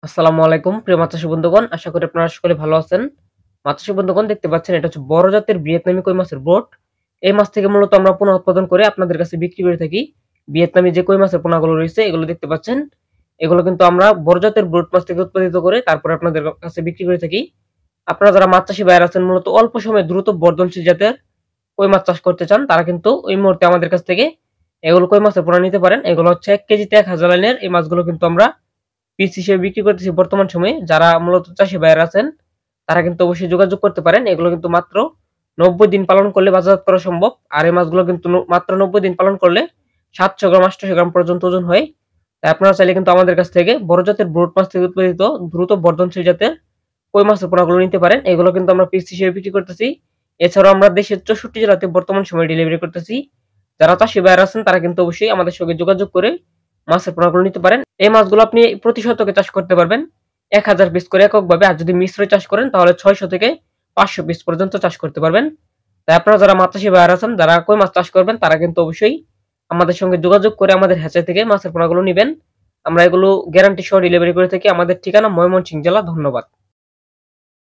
আসসালামু আলাইকুম প্রিয় মাছ চাষী বন্ধুগণ, আশা করি আপনারা সকলে ভালো আছেন। মাছ চাষী বন্ধুগণ, দেখতে পাচ্ছেন এটা হচ্ছে বড় জাতের ভিয়েতনামি কই মাছের বোট। এই মাছ থেকে মূলত আমরা পোনা উৎপাদন করে আপনাদের কাছে বিক্রি করে থাকি। ভিয়েতনামি যে কই মাছের পোনাগুলো রয়েছে এগুলো দেখতে পাচ্ছেন, এগুলো কিন্তু আমরা বড় জাতের ব্রুট মাছ থেকে উৎপাদিত করে তারপরে আপনাদের কাছে বিক্রি করে থাকি। আপনারা যারা মাছ চাষী ভাইয়েরা আছেন মূলত অল্প সময়ে দ্রুত বর্ধনশীল জাতের কই মাছ চাষ করতে চান, তারা কিন্তু এই মুহূর্তে আমাদের কাছ থেকে এগুলো কই মাছের পোনা নিতে পারেন। এগুলো হচ্ছে 1 কেজিতে 1000 লাইনের এই মাছগুলো কিন্তু আমরা পিস হিসেবে বিক্রি করতেছি বর্তমান সময়ে। যারা মূলত চাষী ভাইয়েরা আছেন তারা কিন্তু অবশ্যই যোগাযোগ করতে পারেন। এগুলো কিন্তু মাত্র 90 দিন পালন করলে বাজারজাত করা সম্ভব। আর এই মাছগুলো কিন্তু মাত্র 90 দিন পালন করলে 700 গ্রাম 800 গ্রাম পর্যন্ত ওজন হয়। তাই আপনারা চাইলে কিন্তু আমাদের কাছ থেকে বড় জাতের ব্রুট মাছ থেকে উৎপাদিত দ্রুত বর্ধনশীল জাতের কই মাছের পোনাগুলো নিতে পারেন। এগুলো কিন্তু আমরা পিস হিসেবে বিক্রি করতেছি। এছাড়াও আমরা দেশের 64 জেলাতে বর্তমান সময়ে ডেলিভারি করতেছি। যারা চাষী ভাইয়েরা আছেন তারা কিন্তু অবশ্যই আমাদের সঙ্গে যোগাযোগ করে মাছের পোনাগুলো নিতে পারেন। এই মাছগুলো আপনি প্রতি শতকে চাষ করতে পারবেন 1000 পিস করে এককভাবে। আর যদি মিশ্র চাষ করেন তাহলে 600 থেকে 500 পিস পর্যন্ত চাষ করতে পারবেন। তাই আপনারা যারা মাছ চাষী ভাইয়েরা আছেন, যারা কই মাছ চাষ করবেন, তারা কিন্তু অবশ্যই আমাদের সঙ্গে যোগাযোগ করে আমাদের হ্যাচারি থেকে মাছের পোনাগুলো নিবেন। আমরা এগুলো গ্যারান্টি সহ ডেলিভারি করে থাকি। আমাদের ঠিকানা ময়মনসিংহ জেলা। ধন্যবাদ।